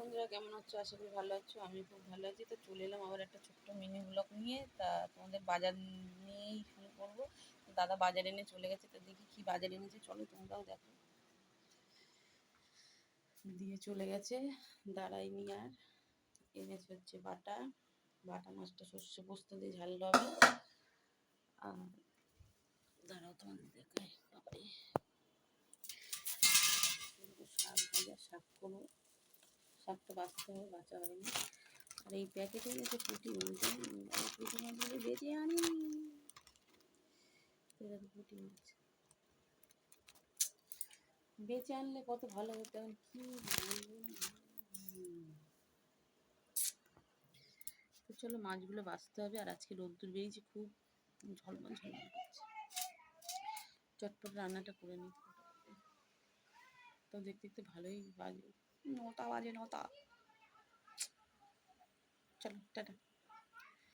বন্ধুরা, কেমন আছো? আশা করি ভালো আছো। আমি খুব ভালো আছি। তো চলে এলাম আবার একটা ছোট্ট মিনি ব্লগ নিয়ে। তা তোমাদের বাজার নিয়েই শুরু করবো। দাদা বাজার এনে চলে গেছে, তো দেখি কি বাজার এনেছে, চলো তোমরাও দেখো। দিয়ে চলে গেছে, দাঁড়াইনি আর। এনেছে হচ্ছে বাটা মাছটা সর্ষে পোস্ত দিয়ে ঝাল হবে। আর দাঁড়াও তোমাদের দেখাই, শাক ভাজা, শাক করবো। শাকটা বাঁচতে হবে, বাঁচা হয়নি। আর এই প্যাকেটে গেছে পুঁটি মাছ, পুঁটি মাছগুলো বেঁচে আনি। পুঁটি মাছ বেঁচে আনলে কত ভালো হতো, এখন কি বলবো। তো চলো, মাছগুলো বাঁচতে হবে। আর আজকে রোদ্দুর বেরিয়েছে, খুব ঝলমল ঝলমল করছে। চটপট রান্নাটা করে নিই। তো দেখতে দেখতে ভালোই বাজে, 9টা বাজে, 9টা। চলো টাটা।